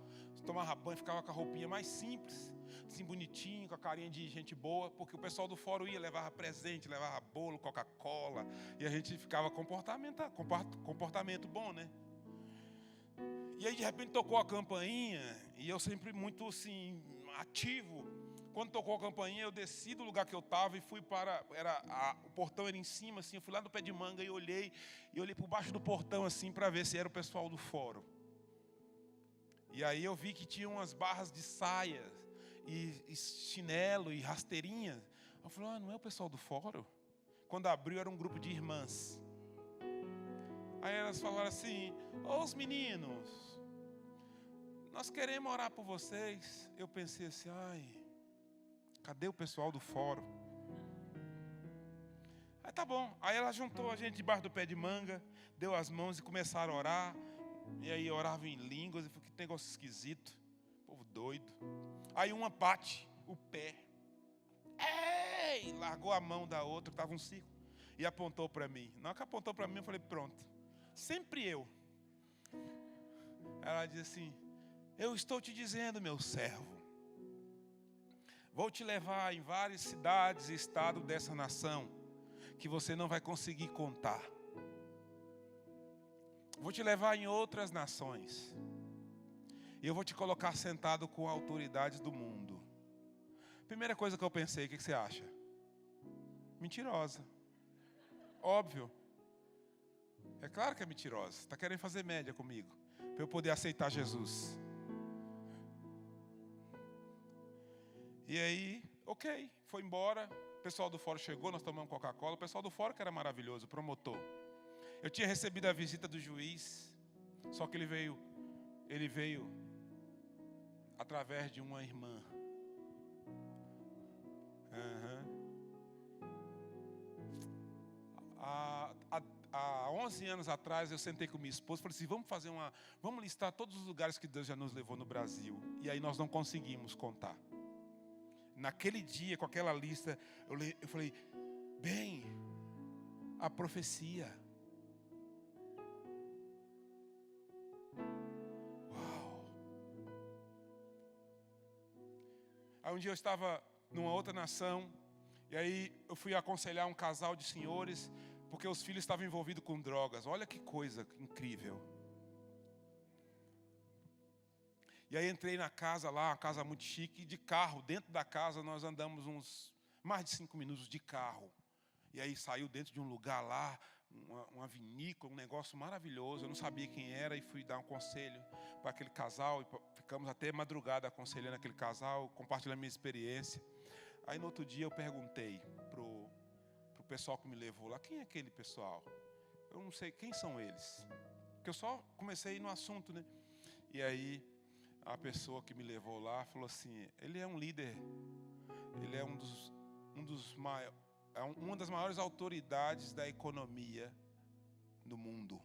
tomava banho, ficava com a roupinha mais simples. assim bonitinho, com a carinha de gente boa, porque o pessoal do fórum ia, levava presente, levava bolo, Coca-Cola, e a gente ficava comportamento bom, né? E aí de repente tocou a campainha, e eu sempre muito assim, ativo. Quando tocou a campainha, eu desci do lugar que eu estava e fui para... o portão era em cima, assim, eu fui lá no pé de manga e olhei por baixo do portão, assim, para ver se era o pessoal do fórum. E aí eu vi que tinha umas barras de saia, e chinelo, e rasteirinha. Eu falei, não é o pessoal do fórum? Quando abriu, era um grupo de irmãs. Aí elas falaram assim, os meninos, nós queremos orar por vocês. Eu pensei assim, cadê o pessoal do fórum? Aí tá bom. Aí ela juntou a gente debaixo do pé de manga, deu as mãos e começaram a orar. E aí orava em línguas. Eu falei, que negócio esquisito. Povo doido. Aí uma bate o pé. Ei! Largou a mão da outra, que estava um círculo. E apontou para mim. Na hora que apontou para mim, eu falei, pronto. Sempre eu. Ela disse assim, eu estou te dizendo, meu servo. Vou te levar em várias cidades e estados dessa nação que você não vai conseguir contar. Vou te levar em outras nações. E eu vou te colocar sentado com autoridades do mundo. Primeira coisa que eu pensei, o que você acha? Mentirosa. Óbvio. É claro que é mentirosa. Está querendo fazer média comigo, para eu poder aceitar Jesus. E aí, ok, foi embora. O pessoal do fórum chegou, nós tomamos Coca-Cola. O pessoal do fórum que era maravilhoso, o promotor. Eu tinha recebido a visita do juiz, só que ele veio através de uma irmã. Há 11 anos atrás eu sentei com minha esposa e falei assim, vamos listar todos os lugares que Deus já nos levou no Brasil. E aí nós não conseguimos contar. Naquele dia, com aquela lista, eu falei, a profecia. Uau! Aí um dia eu estava numa outra nação, e aí eu fui aconselhar um casal de senhores, porque os filhos estavam envolvidos com drogas. Olha que coisa incrível. E aí entrei na casa lá, uma casa muito chique, e de carro, dentro da casa nós andamos mais de 5 minutos de carro. E aí saiu dentro de um lugar lá, uma vinícola, um negócio maravilhoso. Eu não sabia quem era e fui dar um conselho para aquele casal. E ficamos até madrugada aconselhando aquele casal, compartilhando a minha experiência. Aí no outro dia eu perguntei pro pessoal que me levou lá, quem é aquele pessoal? Eu não sei, quem são eles? Porque eu só comecei no assunto, né? E aí a pessoa que me levou lá falou assim, ele é um líder, ele é uma das maiores autoridades da economia no mundo.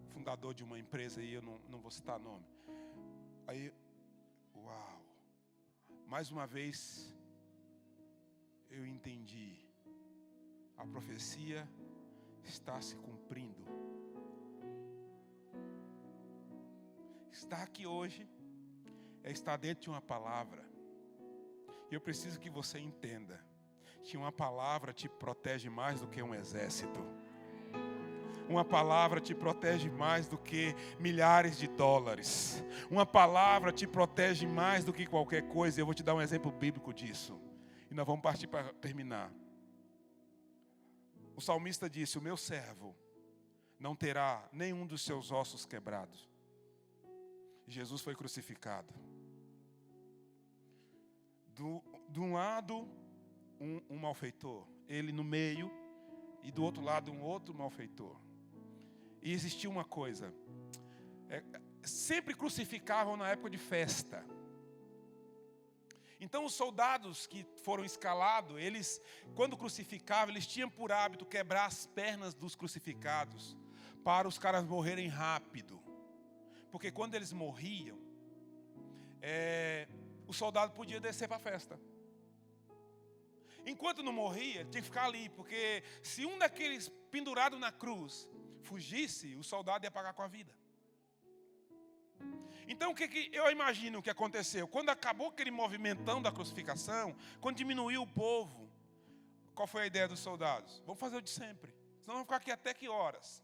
Fundador de uma empresa aí, eu não vou citar nome. Aí, uau! Mais uma vez, eu entendi. A profecia está se cumprindo. Estar aqui hoje é estar dentro de uma palavra. E eu preciso que você entenda que uma palavra te protege mais do que um exército. Uma palavra te protege mais do que milhares de dólares. Uma palavra te protege mais do que qualquer coisa. Eu vou te dar um exemplo bíblico disso. E nós vamos partir para terminar. O salmista disse, o meu servo não terá nenhum dos seus ossos quebrados. Jesus foi crucificado. De um lado, um malfeitor. Ele no meio. E do outro lado, um outro malfeitor. E existia uma coisa. Sempre crucificavam na época de festa. Então os soldados que foram escalados, eles, quando crucificavam, eles tinham por hábito quebrar as pernas dos crucificados. Para os caras morrerem rápido. Porque quando eles morriam, o soldado podia descer para a festa. Enquanto não morria, tinha que ficar ali. Porque se um daqueles pendurados na cruz fugisse, o soldado ia pagar com a vida. Então o que eu imagino que aconteceu? Quando acabou aquele movimentão da crucificação, quando diminuiu o povo, qual foi a ideia dos soldados? Vamos fazer o de sempre, senão vamos ficar aqui até que horas?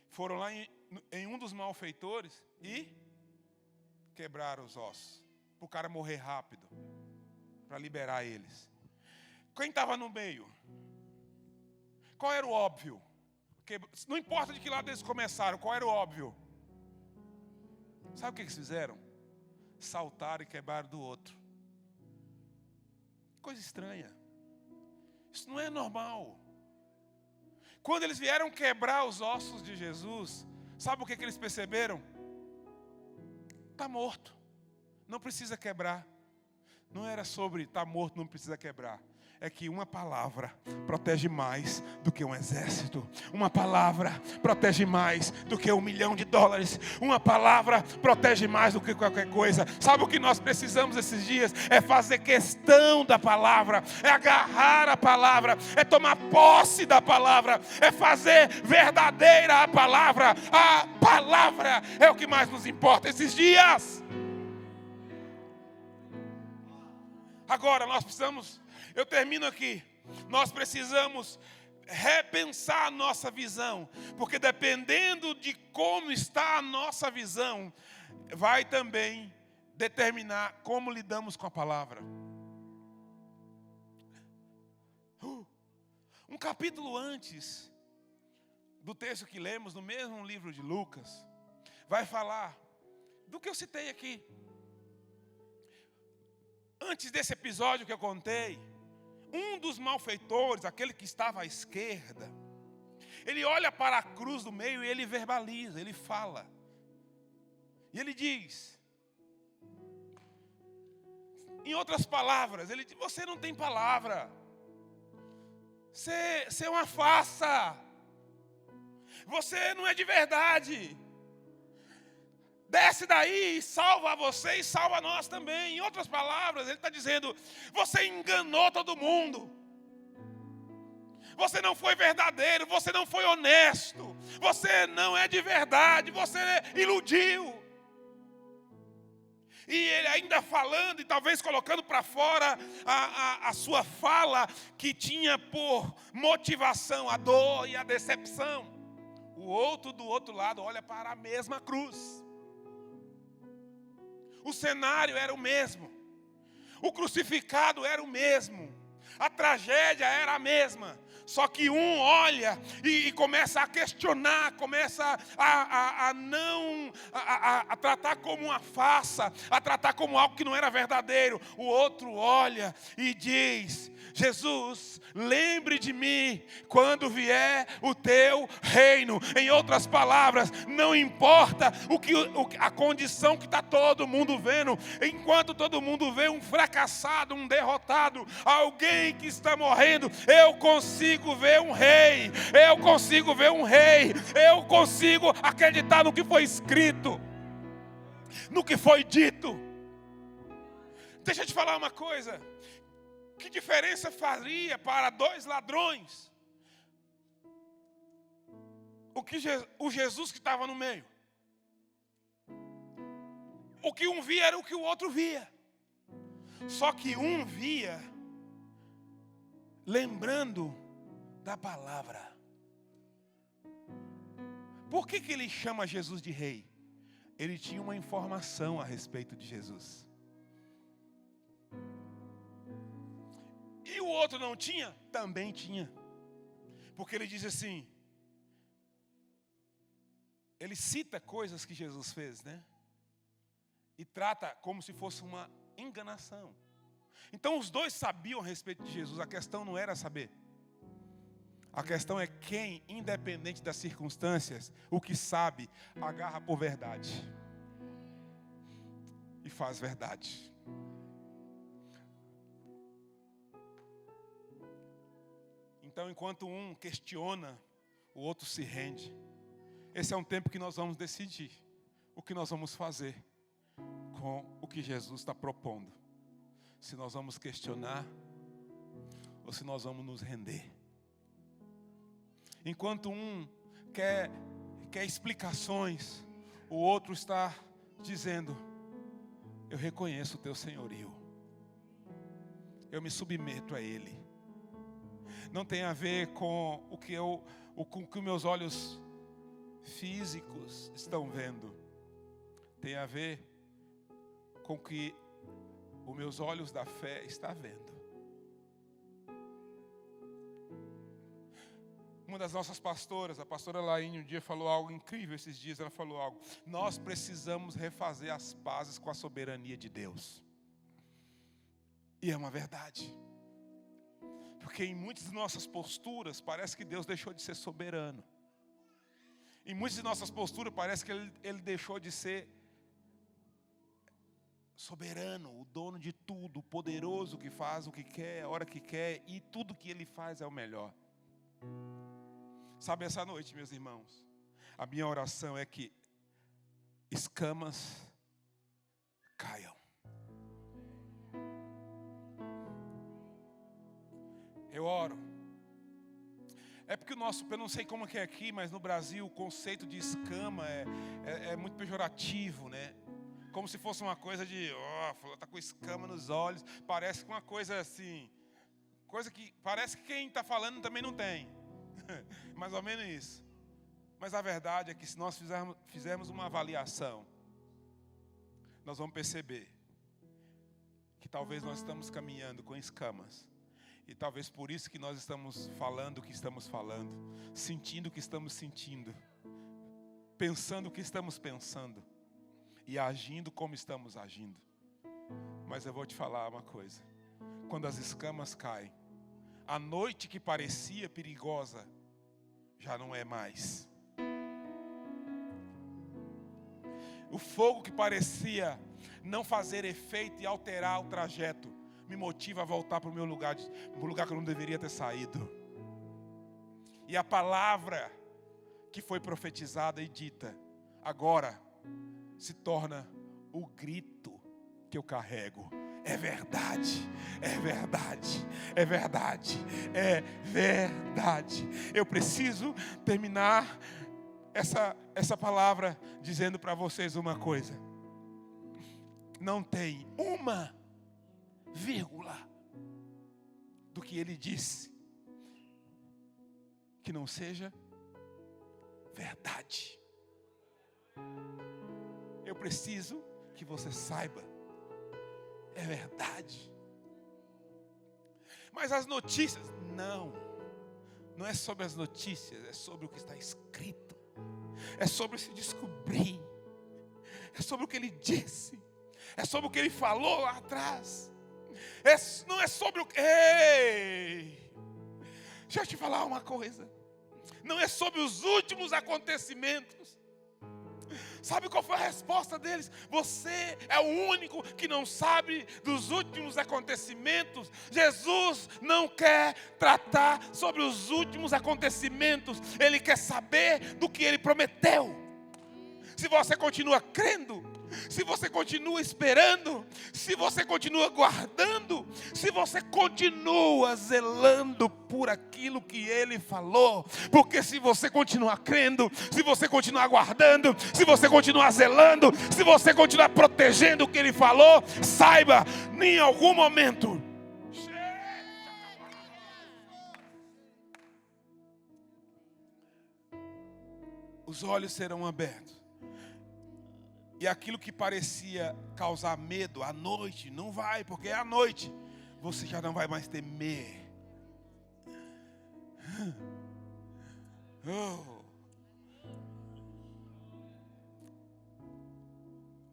Foram lá em um dos malfeitores e quebraram os ossos, para o cara morrer rápido, para liberar eles. Quem estava no meio? Qual era o óbvio? Não importa de que lado eles começaram, qual era o óbvio? Sabe o que eles fizeram? Saltaram e quebraram do outro. Coisa estranha. Isso não é normal. Quando eles vieram quebrar os ossos de Jesus, sabe o que eles perceberam? Está morto, não precisa quebrar. Não era sobre estar morto, não precisa quebrar. É que uma palavra protege mais do que um exército. Uma palavra protege mais do que $1 milhão. Uma palavra protege mais do que qualquer coisa. Sabe o que nós precisamos esses dias? É fazer questão da palavra, é agarrar a palavra, é tomar posse da palavra, é fazer verdadeira a palavra. A palavra é o que mais nos importa esses dias. Agora nós precisamos, eu termino aqui, nós precisamos repensar a nossa visão, porque dependendo de como está a nossa visão, vai também determinar como lidamos com a palavra. Um capítulo antes do texto que lemos, no mesmo livro de Lucas, vai falar do que eu citei aqui. Antes desse episódio que eu contei, um dos malfeitores, aquele que estava à esquerda, ele olha para a cruz do meio e ele verbaliza, ele fala. E ele diz, em outras palavras, ele diz: você não tem palavra. Você é uma farsa. Você não é de verdade. Desce daí e salva você e salva nós também. Em outras palavras, ele está dizendo: você enganou todo mundo. Você não foi verdadeiro, você não foi honesto. Você não é de verdade, você iludiu. E ele ainda falando e talvez colocando para fora a sua fala, que tinha por motivação a dor e a decepção. O outro do outro lado olha para a mesma cruz. O cenário era o mesmo. O crucificado era o mesmo. A tragédia era a mesma. Só que um olha e começa a questionar, começa a tratar como uma farsa, a tratar como algo que não era verdadeiro. O outro olha e diz: Jesus, lembre de mim quando vier o teu reino. Em outras palavras, não importa a condição que está todo mundo vendo. Enquanto todo mundo vê um fracassado, um derrotado, alguém que está morrendo, eu consigo ver um rei. Eu consigo ver um rei. Eu consigo acreditar no que foi escrito, no que foi dito. Deixa eu te falar uma coisa. Que diferença faria para dois ladrões o Jesus que estava no meio? O que um via era o que o outro via. Só que um via lembrando da palavra. Por que ele chama Jesus de rei? Ele tinha uma informação a respeito de Jesus. E o outro não tinha? Também tinha. Porque ele diz assim, ele cita coisas que Jesus fez, né? E trata como se fosse uma enganação. Então os dois sabiam a respeito de Jesus. A questão não era saber. A questão é quem, independente das circunstâncias, o que sabe, agarra por verdade. E faz verdade. Então, enquanto um questiona, o outro se rende. Esse é um tempo que nós vamos decidir o que nós vamos fazer com o que Jesus está propondo. Se nós vamos questionar ou se nós vamos nos render. Enquanto um quer explicações, O outro está dizendo: eu reconheço o teu senhorio. Eu me submeto a Ele. Não tem a ver com o que meus olhos físicos estão vendo. Tem a ver com o que os meus olhos da fé estão vendo. Uma das nossas pastoras, a pastora Laine, um dia falou algo incrível esses dias. Ela falou algo: nós precisamos refazer as pazes com a soberania de Deus. E é uma verdade. Porque em muitas de nossas posturas parece que Deus deixou de ser soberano. Em muitas de nossas posturas parece que Ele deixou de ser soberano, o dono de tudo, o poderoso que faz o que quer, a hora que quer, e tudo que Ele faz é o melhor. Sabe, essa noite, meus irmãos, a minha oração é que escamas caiam. Eu oro. É porque eu não sei como que é aqui, mas no Brasil o conceito de escama é muito pejorativo, né? Como se fosse uma coisa de, tá com escama nos olhos. Parece uma coisa assim, coisa que parece que quem está falando também não tem. Mais ou menos isso. Mas a verdade é que se nós fizermos uma avaliação, nós vamos perceber que talvez nós estamos caminhando com escamas. E talvez por isso que nós estamos falando o que estamos falando, sentindo o que estamos sentindo, pensando o que estamos pensando e agindo como estamos agindo. Mas eu vou te falar uma coisa: quando as escamas caem, a noite que parecia perigosa já não é mais. O fogo que parecia não fazer efeito e alterar o trajeto me motiva a voltar para o meu lugar, para o lugar que eu não deveria ter saído. E a palavra que foi profetizada e dita agora se torna o grito que eu carrego. É verdade, é verdade, é verdade, é verdade. Eu preciso terminar essa palavra dizendo para vocês uma coisa. Não tem uma vírgula do que ele disse que não seja verdade. Eu preciso que você saiba, é verdade. Mas as notícias, não é sobre as notícias, é sobre o que está escrito, é sobre se descobrir, é sobre o que ele disse, é sobre o que ele falou lá atrás. Não é sobre o que... Ei! Deixa eu te falar uma coisa. Não é sobre os últimos acontecimentos. Sabe qual foi a resposta deles? Você é o único que não sabe dos últimos acontecimentos. Jesus não quer tratar sobre os últimos acontecimentos. Ele quer saber do que ele prometeu. Se você continua crendo, se você continua esperando, se você continua guardando, se você continua zelando por aquilo que Ele falou, porque se você continuar crendo, se você continuar guardando, se você continuar zelando, se você continuar protegendo o que Ele falou, saiba, em algum momento, os olhos serão abertos. E aquilo que parecia causar medo à noite, não vai, porque é à noite. Você já não vai mais temer.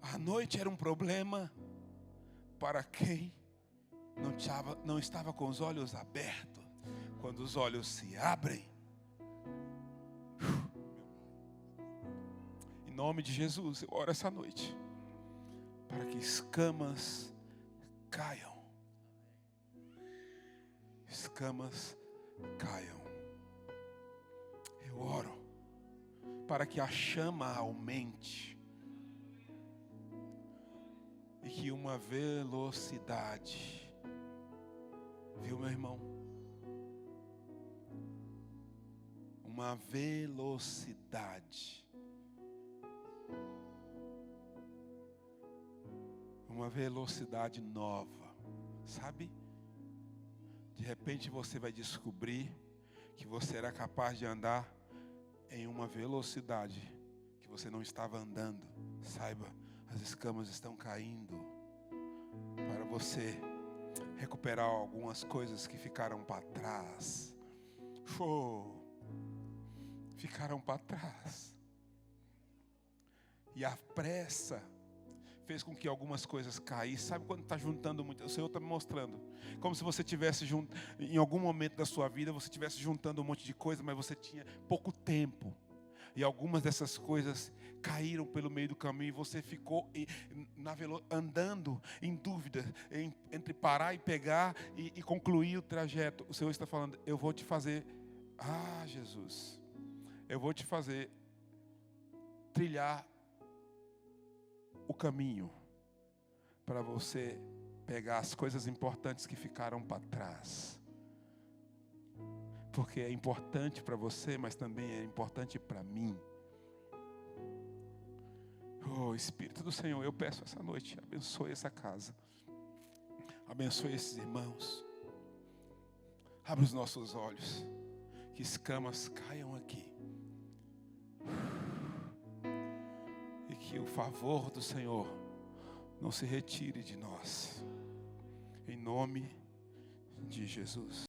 A noite era um problema para quem não estava com os olhos abertos. Quando os olhos se abrem, em nome de Jesus, eu oro essa noite para que escamas caiam. Escamas caiam. Eu oro para que a chama aumente e que uma velocidade, viu, meu irmão? Uma velocidade uma velocidade nova, sabe? De repente você vai descobrir que você era capaz de andar em uma velocidade que você não estava andando. Saiba, as escamas estão caindo para você recuperar algumas coisas que ficaram para trás. Ficaram para trás. E a pressa fez com que algumas coisas caíssem. Sabe quando está juntando muito? O Senhor está me mostrando. Como se você tivesse em algum momento da sua vida, você estivesse juntando um monte de coisa, mas você tinha pouco tempo. E algumas dessas coisas caíram pelo meio do caminho e você ficou andando em dúvida entre parar e pegar e concluir o trajeto. O Senhor está falando, eu vou te fazer, Jesus, eu vou te fazer trilhar o caminho para você pegar as coisas importantes que ficaram para trás. Porque é importante para você, mas também é importante para mim. Espírito do Senhor, eu peço essa noite, abençoe essa casa. Abençoe esses irmãos. Abre os nossos olhos. Que escamas caiam aqui. E que o favor do Senhor não se retire de nós. Em nome de Jesus.